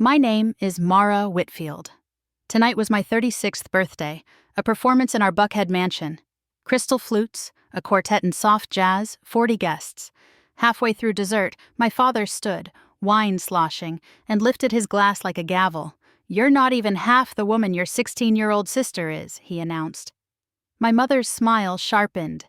My name is Mara Whitfield. Tonight was my 36th birthday, a performance in our Buckhead mansion. Crystal flutes, a quartet in soft jazz, 40 guests. Halfway through dessert, my father stood, wine sloshing, and lifted his glass like a gavel. "You're not even half the woman your 16-year-old sister is," he announced. My mother's smile sharpened.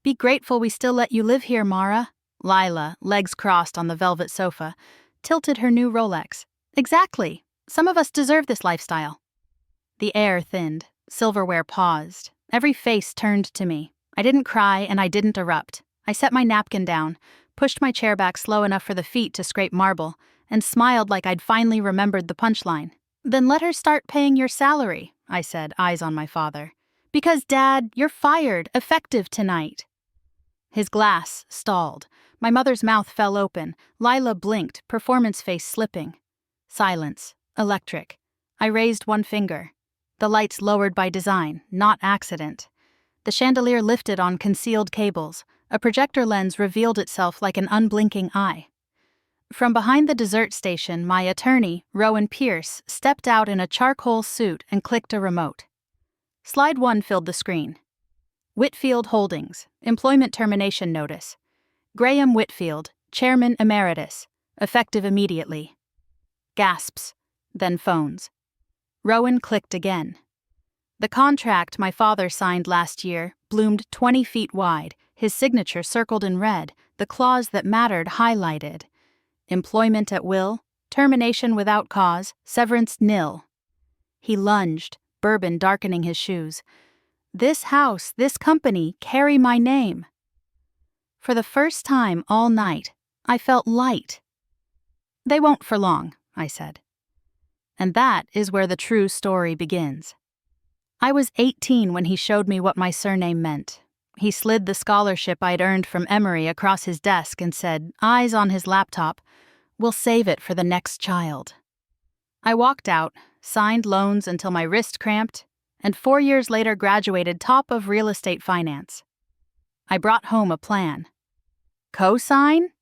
"Be grateful we still let you live here, Mara." Lila, legs crossed on the velvet sofa, tilted her new Rolex. "Exactly. Some of us deserve this lifestyle." The air thinned. Silverware paused. Every face turned to me. I didn't cry and I didn't erupt. I set my napkin down, pushed my chair back slow enough for the feet to scrape marble, and smiled like I'd finally remembered the punchline. "Then let her start paying your salary," I said, eyes on my father. "Because, Dad, you're fired, effective tonight." His glass stalled. My mother's mouth fell open. Lila blinked, performance face slipping. Silence. Electric. I raised one finger. The lights lowered by design, not accident. The chandelier lifted on concealed cables. A projector lens revealed itself like an unblinking eye. From behind the dessert station, my attorney, Rowan Pierce, stepped out in a charcoal suit and clicked a remote. Slide 1 filled the screen. Whitfield Holdings, Employment Termination Notice. Graham Whitfield, Chairman Emeritus, effective immediately. Gasps, then phones. Rowan clicked again. The contract my father signed last year bloomed 20 feet wide, his signature circled in red, the clause that mattered highlighted. Employment at will, termination without cause, severance nil. He lunged, bourbon darkening his shoes. "This house, this company, carry my name." For the first time all night, I felt light. "They won't for long," I said. And that is where the true story begins. I was 18 when he showed me what my surname meant. He slid the scholarship I'd earned from Emory across his desk and said, eyes on his laptop, "We'll save it for the next child." I walked out, signed loans until my wrist cramped, and 4 years later graduated top of real estate finance. I brought home a plan. "Co-sign?"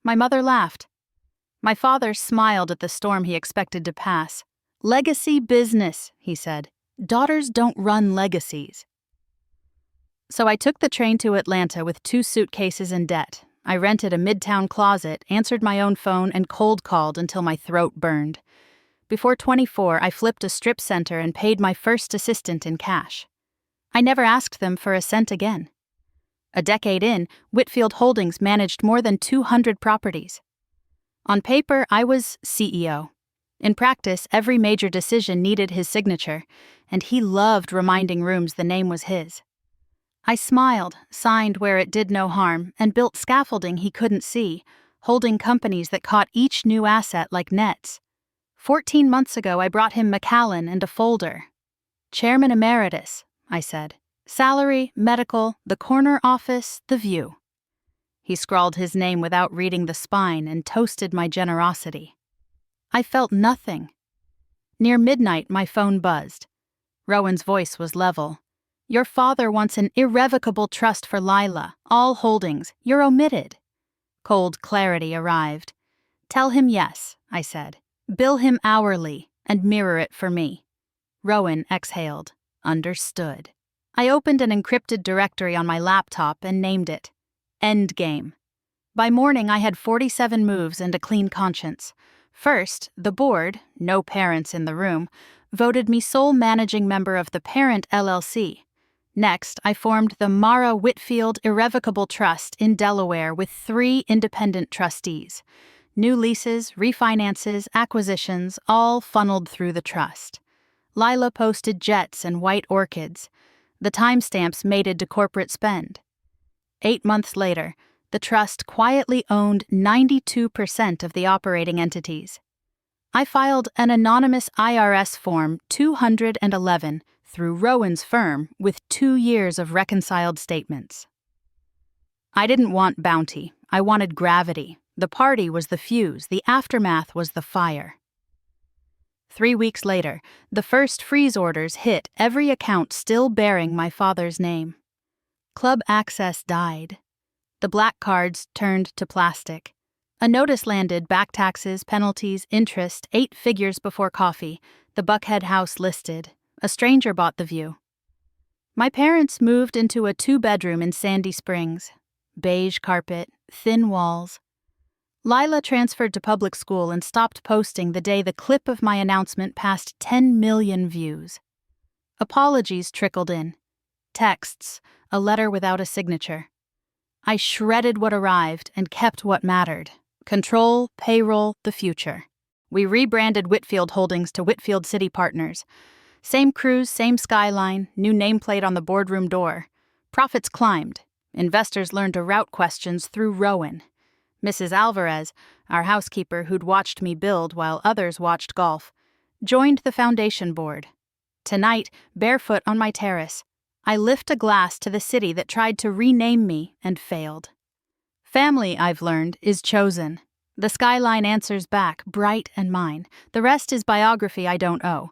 My mother laughed. My father smiled at the storm he expected to pass. "Legacy business," he said. "Daughters don't run legacies." So I took the train to Atlanta with 2 suitcases in debt. I rented a midtown closet, answered my own phone, and cold called until my throat burned. Before 24, I flipped a strip center and paid my first assistant in cash. I never asked them for a cent again. A decade in, Whitfield Holdings managed more than 200 properties. On paper, I was CEO. In practice, every major decision needed his signature, and he loved reminding rooms the name was his. I smiled, signed where it did no harm, and built scaffolding he couldn't see, holding companies that caught each new asset like nets. 14 months ago, I brought him Macallan and a folder. "Chairman Emeritus," I said. "Salary, medical, the corner office, the view." He scrawled his name without reading the spine and toasted my generosity. I felt nothing. Near midnight, my phone buzzed. Rowan's voice was level. "Your father wants an irrevocable trust for Lila, all holdings. You're omitted." Cold clarity arrived. "Tell him yes," I said. "Bill him hourly, and mirror it for me." Rowan exhaled. Understood. I opened an encrypted directory on my laptop and named it Endgame. By morning, I had 47 moves and a clean conscience. First, the board, no parents in the room, voted me sole managing member of the parent LLC. Next, I formed the Mara Whitfield Irrevocable Trust in Delaware with 3 independent trustees. New leases, refinances, acquisitions, all funneled through the trust. Lila posted jets and white orchids. The timestamps mated to corporate spend. 8 months later, the trust quietly owned 92% of the operating entities. I filed an anonymous IRS Form 211 through Rowan's firm with 2 years of reconciled statements. I didn't want bounty. I wanted gravity. The party was the fuse. The aftermath was the fire. 3 weeks later, the first freeze orders hit every account still bearing my father's name. Club access died. The black cards turned to plastic. A notice landed: back taxes, penalties, interest, 8 figures before coffee. The Buckhead house listed. A stranger bought the view. My parents moved into a 2-bedroom in Sandy Springs. Beige carpet, thin walls. Lila transferred to public school and stopped posting the day the clip of my announcement passed 10 million views. Apologies trickled in. Texts, a letter without a signature. I shredded what arrived and kept what mattered. Control, payroll, the future. We rebranded Whitfield Holdings to Whitfield City Partners. Same cruise, same skyline, new nameplate on the boardroom door. Profits climbed. Investors learned to route questions through Rowan. Mrs. Alvarez, our housekeeper who'd watched me build while others watched golf, joined the foundation board. Tonight, barefoot on my terrace, I lift a glass to the city that tried to rename me and failed. Family, I've learned, is chosen. The skyline answers back, bright and mine. The rest is biography I don't owe.